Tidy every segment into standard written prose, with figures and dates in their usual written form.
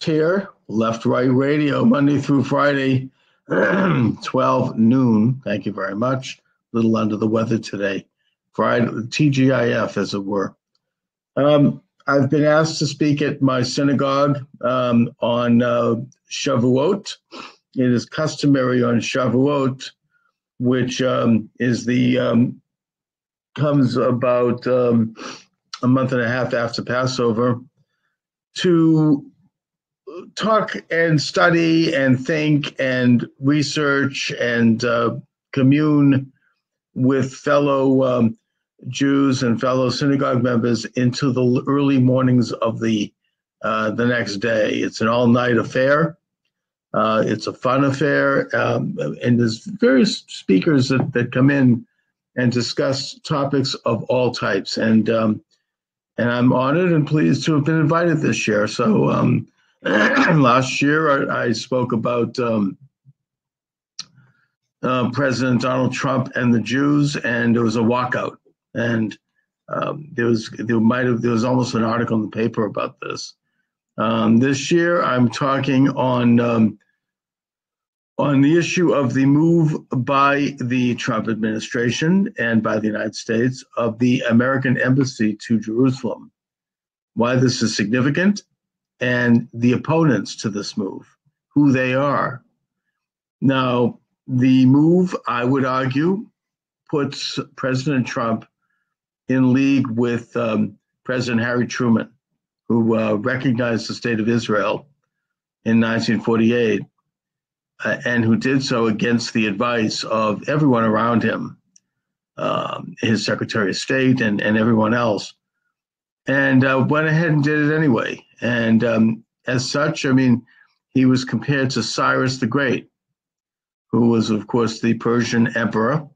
here, Left Right Radio, Monday through Friday, 12 noon. Thank you very much. A little under the weather today. Friday, TGIF, as it were. I've been asked to speak at my synagogue on Shavuot. It is customary on Shavuot, which comes about a month and a half after Passover, to talk and study and think and research and commune with fellow Jews and fellow synagogue members into the early mornings of the next day. It's an all-night affair. It's a fun affair, and there's various speakers that come in and discuss topics of all types. And I'm honored and pleased to have been invited this year. So last year I spoke about President Donald Trump and the Jews, and there was a walkout. And there was almost an article in the paper about this. This year I'm talking on the issue of the move by the Trump administration and by the United States of the American embassy to Jerusalem, why this is significant, and the opponents to this move, who they are. Now, the move, I would argue, puts President Trump in league with President Harry Truman, who recognized the state of Israel in 1948. And who did so against the advice of everyone around him, his Secretary of State and everyone else, and went ahead and did it anyway. And as such, I mean, he was compared to Cyrus the Great, who was, of course, the Persian emperor,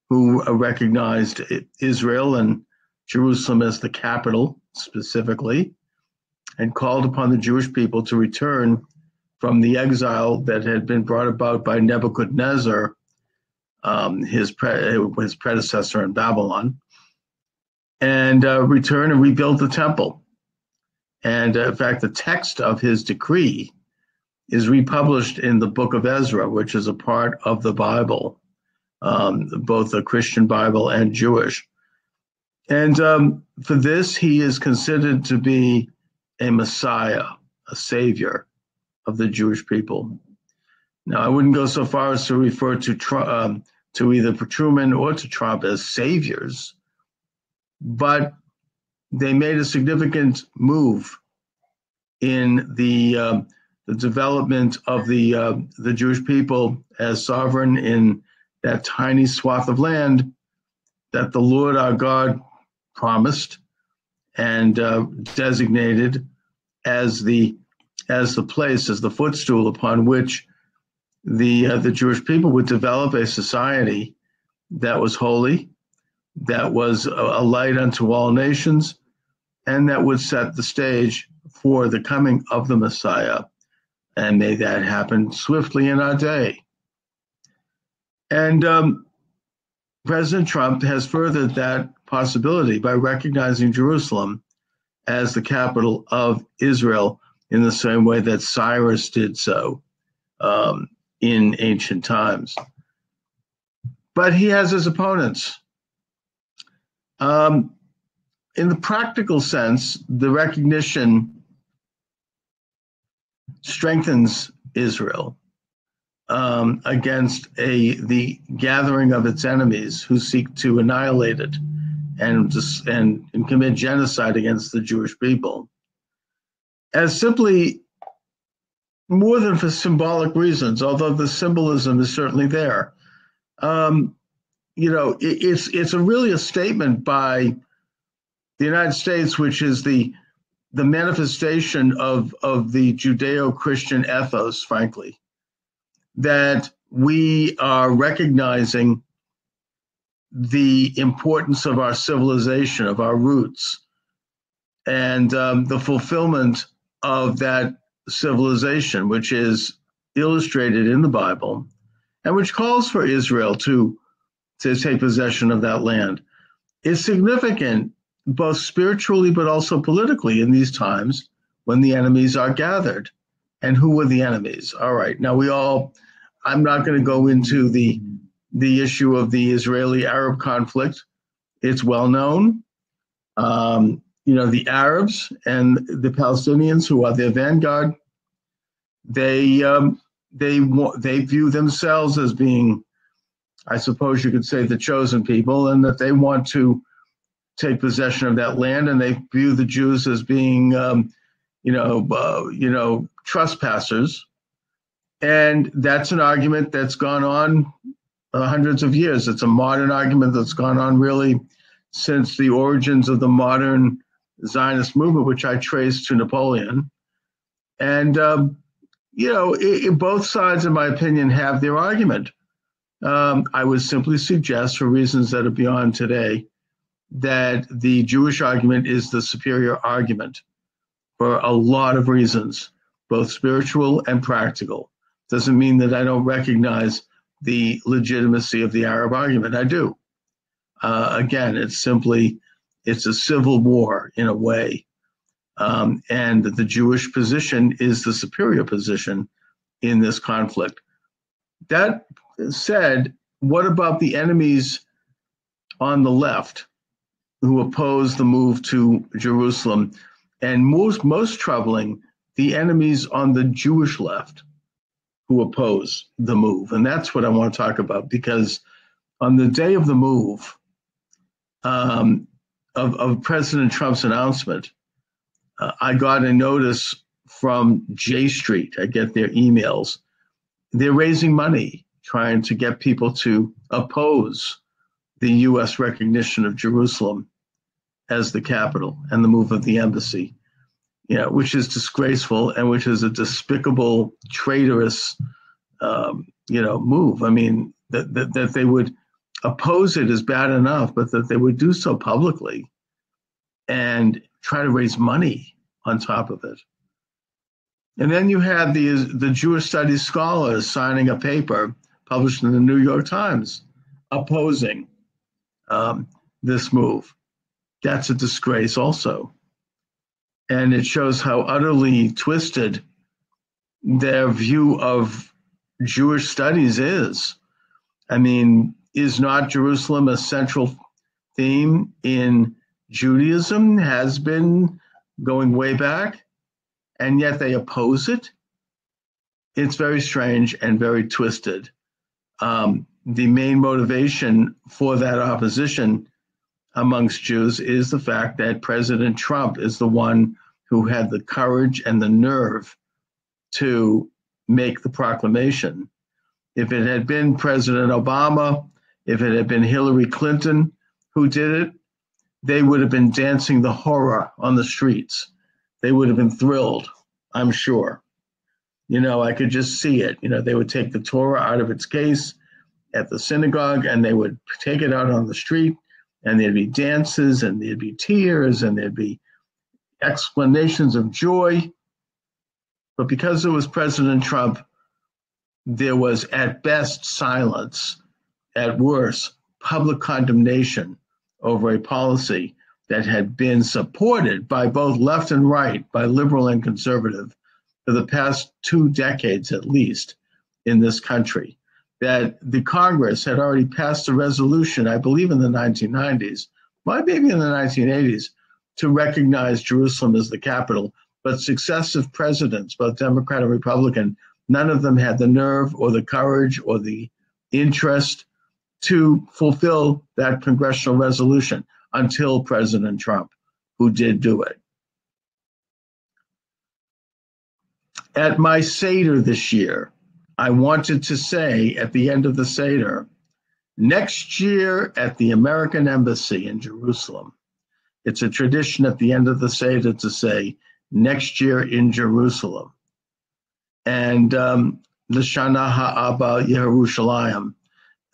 who recognized Israel and Jerusalem as the capital specifically, and called upon the Jewish people to return from the exile that had been brought about by Nebuchadnezzar, his predecessor in Babylon, and return and rebuild the temple. And in fact, the text of his decree is republished in the book of Ezra, which is a part of the Bible, both the Christian Bible and Jewish. And for this, he is considered to be a Messiah, a savior of the Jewish people. Now, I wouldn't go so far as to refer to either Truman or to Trump as saviors, but they made a significant move in the development of the Jewish people as sovereign in that tiny swath of land that the Lord our God promised and designated as the place, as the footstool upon which the Jewish people would develop a society that was holy, that was a light unto all nations, and that would set the stage for the coming of the Messiah. And may that happen swiftly in our day. And President Trump has furthered that possibility by recognizing Jerusalem as the capital of Israel, in the same way that Cyrus did so in ancient times. But he has his opponents. In the practical sense, the recognition strengthens Israel against the gathering of its enemies who seek to annihilate it and commit genocide against the Jewish people, as simply more than for symbolic reasons, although the symbolism is certainly there. It's really a statement by the United States, which is the manifestation of the Judeo-Christian ethos, frankly, that we are recognizing the importance of our civilization, of our roots, and the fulfillment of that civilization, which is illustrated in the Bible, and which calls for Israel to take possession of that land, is significant both spiritually but also politically in these times when the enemies are gathered. And who were the enemies? All right. Now I'm not going to go into the issue of the Israeli-Arab conflict. It's well known. The Arabs and the Palestinians, who are their vanguard, they view themselves as being, I suppose you could say, the chosen people, and that they want to take possession of that land, and they view the Jews as being, trespassers. And that's an argument that's gone on hundreds of years. It's a modern argument that's gone on really since the origins of the modern Zionist movement, which I trace to Napoleon. And, both sides, in my opinion, have their argument. I would simply suggest, for reasons that are beyond today, that the Jewish argument is the superior argument for a lot of reasons, both spiritual and practical. Doesn't mean that I don't recognize the legitimacy of the Arab argument. I do. Again, it's a civil war in a way. And the Jewish position is the superior position in this conflict. That said, what about the enemies on the left who oppose the move to Jerusalem? And most troubling, the enemies on the Jewish left who oppose the move. And that's what I want to talk about, because on the day of the move, of President Trump's announcement, I got a notice from J Street. I get their emails. They're raising money, trying to get people to oppose the U.S. recognition of Jerusalem as the capital and the move of the embassy, which is disgraceful and which is a despicable, traitorous, move. I mean, that they would oppose it is bad enough, but that they would do so publicly and try to raise money on top of it. And then you had the Jewish studies scholars signing a paper published in the New York Times opposing this move. That's a disgrace also. And it shows how utterly twisted their view of Jewish studies is. I mean, is not Jerusalem a central theme in Judaism? Has been going way back, and yet they oppose it? It's very strange and very twisted. The main motivation for that opposition amongst Jews is the fact that President Trump is the one who had the courage and the nerve to make the proclamation. If it had been President Obama, if it had been Hillary Clinton who did it, they would have been dancing the horror on the streets. They would have been thrilled, I'm sure. I could just see it. They would take the Torah out of its case at the synagogue, and they would take it out on the street, and there'd be dances, and there'd be tears, and there'd be explanations of joy. But because it was President Trump, there was at best silence, at worst public condemnation over a policy that had been supported by both left and right, by liberal and conservative, for the past 2 decades at least in this country. That the Congress had already passed a resolution, I believe in the 1990s, maybe in the 1980s, to recognize Jerusalem as the capital. But successive presidents, both Democrat and Republican, none of them had the nerve or the courage or the interest to fulfill that congressional resolution until President Trump, who did do it. At my Seder this year, I wanted to say at the end of the Seder, next year at the American Embassy in Jerusalem. It's a tradition at the end of the Seder to say, next year in Jerusalem. And L'Shana Ha'aba Yerushalayim,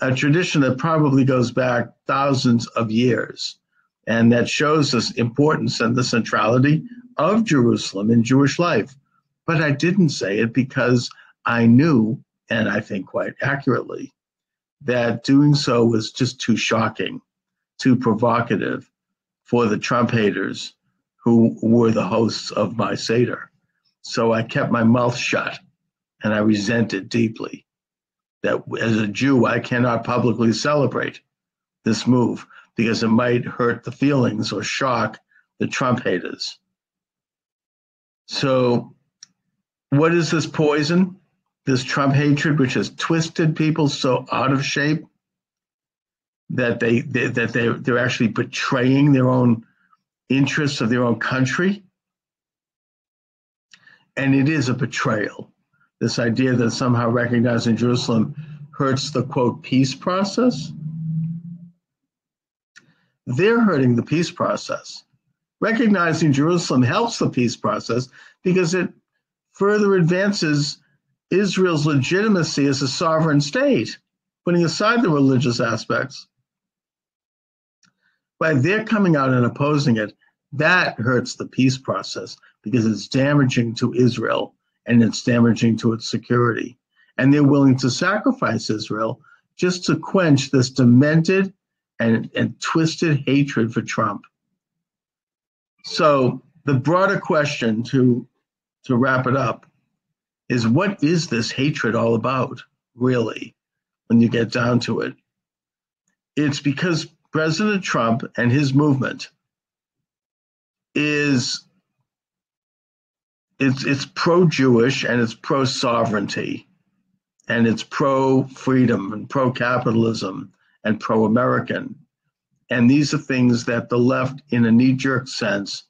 a tradition that probably goes back thousands of years. And that shows the importance and the centrality of Jerusalem in Jewish life. But I didn't say it because I knew, and I think quite accurately, that doing so was just too shocking, too provocative for the Trump haters who were the hosts of my Seder. So I kept my mouth shut, and I resent it deeply. That as a Jew, I cannot publicly celebrate this move because it might hurt the feelings or shock the Trump haters. So what is this poison? This Trump hatred, which has twisted people so out of shape that they're actually betraying their own interests of their own country. And it is a betrayal. This idea that somehow recognizing Jerusalem hurts the, quote, peace process. They're hurting the peace process. Recognizing Jerusalem helps the peace process because it further advances Israel's legitimacy as a sovereign state, putting aside the religious aspects. By their coming out and opposing it, that hurts the peace process because it's damaging to Israel and it's damaging to its security. And they're willing to sacrifice Israel just to quench this demented and twisted hatred for Trump. So the broader question to wrap it up is, what is this hatred all about, really, when you get down to it? It's because President Trump and his movement it's pro-Jewish and it's pro-sovereignty and it's pro-freedom and pro-capitalism and pro-American. And these are things that the left, in a knee-jerk sense,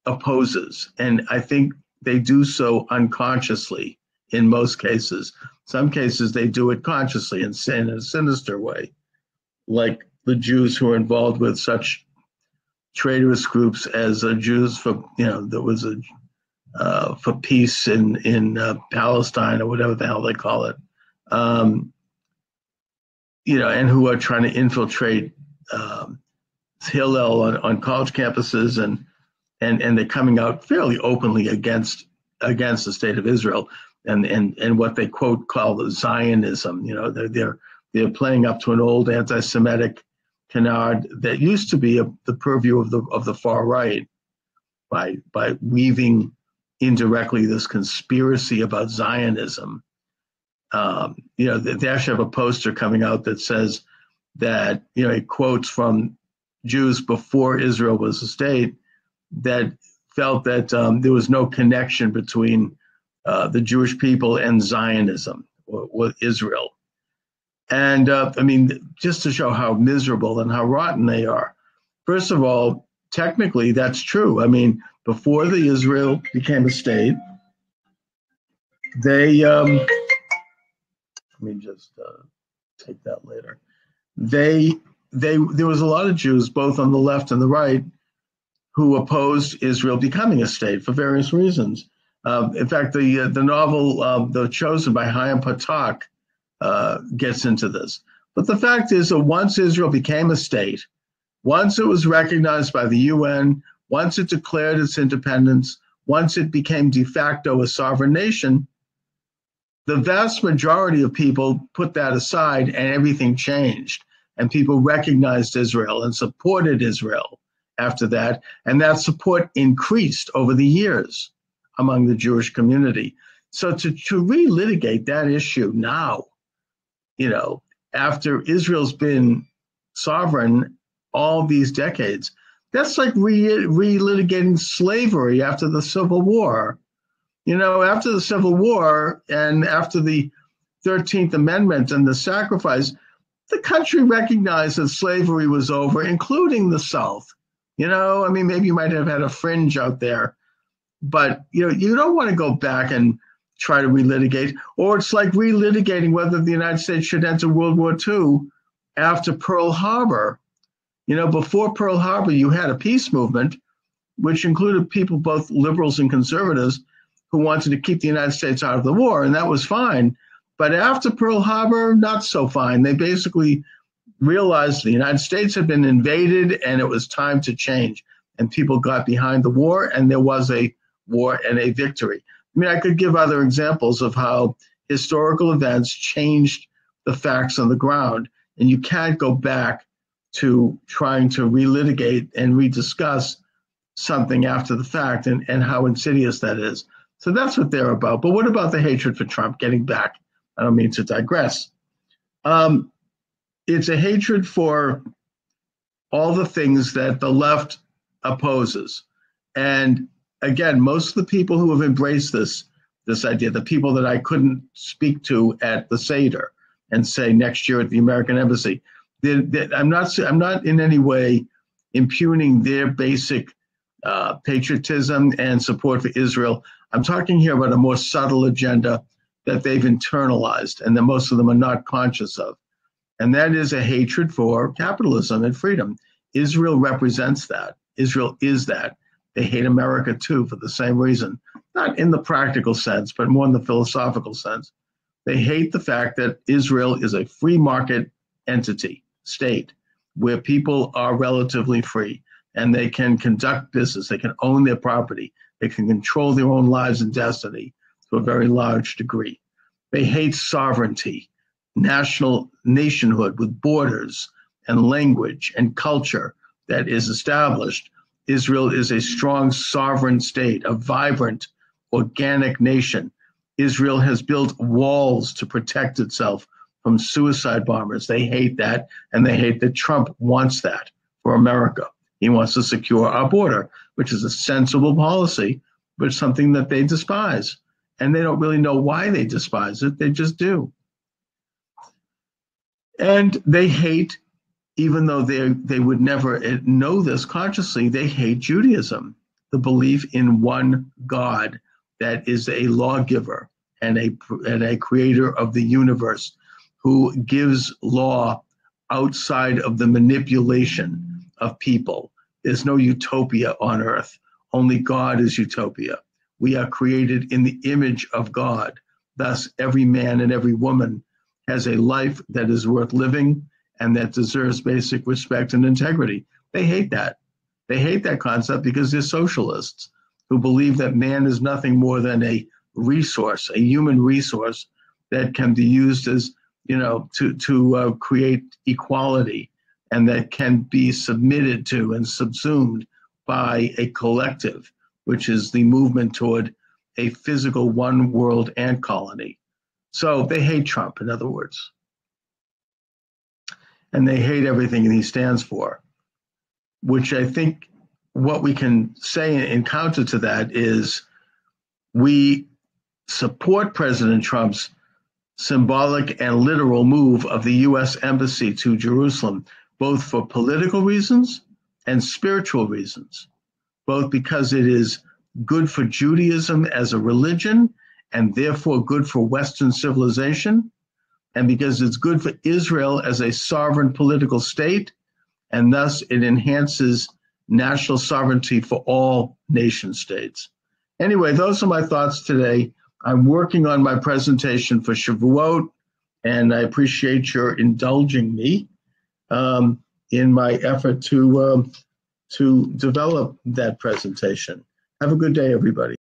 opposes. And I think they do so unconsciously in most cases. Some cases they do it consciously and in a sinister way, like the Jews who are involved with such traitorous groups as Jews for, there was for peace in Palestine or whatever the hell they call it, and who are trying to infiltrate Hillel on college campuses, and they're coming out fairly openly against the state of Israel and what they quote call the Zionism. They're playing up to an old anti-Semitic canard that used to be the purview of the far right by weaving indirectly this conspiracy about Zionism. They actually have a poster coming out that says that, it quotes from Jews before Israel was a state that felt that there was no connection between the Jewish people and Zionism or Israel. And just to show how miserable and how rotten they are. First of all, technically, that's true. Before the Israel became a state, they, let me just take that later. There was a lot of Jews, both on the left and the right, who opposed Israel becoming a state for various reasons. In fact, the novel The Chosen by Chaim Patak gets into this. But the fact is that once Israel became a state, once it was recognized by the UN, once it declared its independence, once it became de facto a sovereign nation, the vast majority of people put that aside and everything changed. And people recognized Israel and supported Israel after that. And that support increased over the years among the Jewish community. So to relitigate that issue now, after Israel's been sovereign all these decades, that's like relitigating slavery after the Civil War. After the Civil War and after the 13th Amendment and the sacrifice, the country recognized that slavery was over, including the South. Maybe you might have had a fringe out there, but, you don't want to go back and try to relitigate, or it's like relitigating whether the United States should enter World War II after Pearl Harbor. Before Pearl Harbor, you had a peace movement, which included people, both liberals and conservatives, who wanted to keep the United States out of the war, and that was fine. But after Pearl Harbor, not so fine. They basically realized the United States had been invaded and it was time to change. And people got behind the war, and there was a war and a victory. I could give other examples of how historical events changed the facts on the ground, and you can't go back to trying to relitigate and rediscuss something after the fact and how insidious that is. So that's what they're about. But what about the hatred for Trump? Getting back, I don't mean to digress. It's a hatred for all the things that the left opposes. And again, most of the people who have embraced this idea, the people that I couldn't speak to at the Seder and say next year at the American Embassy, I'm not in any way impugning their basic patriotism and support for Israel. I'm talking here about a more subtle agenda that they've internalized and that most of them are not conscious of. And that is a hatred for capitalism and freedom. Israel represents that. Israel is that. They hate America too for the same reason, not in the practical sense, but more in the philosophical sense. They hate the fact that Israel is a free market entity, state, where people are relatively free and they can conduct business, they can own their property, they can control their own lives and destiny to a very large degree. They hate sovereignty, national nationhood with borders and language and culture that is established. Israel is a strong sovereign state, a vibrant, organic nation. Israel has built walls to protect itself from suicide bombers. They hate that, and they hate that Trump wants that for America. He wants to secure our border, which is a sensible policy, but something that they despise. And they don't really know why they despise it. They just do. And they hate, even though they would never know this consciously, they hate Judaism, the belief in one God that is a lawgiver and a creator of the universe who gives law outside of the manipulation of people. There's no utopia on earth. Only God is utopia. We are created in the image of God. Thus, every man and every woman has a life that is worth living and that deserves basic respect and integrity. They hate that. They hate that concept because they're socialists who believe that man is nothing more than a resource, a human resource that can be used as, to create equality and that can be submitted to and subsumed by a collective, which is the movement toward a physical one world ant colony. So they hate Trump, in other words. And they hate everything he stands for, which I think what we can say in counter to that is we support President Trump's symbolic and literal move of the U.S. Embassy to Jerusalem, both for political reasons and spiritual reasons, both because it is good for Judaism as a religion and therefore good for Western civilization, and because it's good for Israel as a sovereign political state, and thus it enhances national sovereignty for all nation states. Anyway, those are my thoughts today. I'm working on my presentation for Shavuot, and I appreciate your indulging me in my effort to develop that presentation. Have a good day, everybody.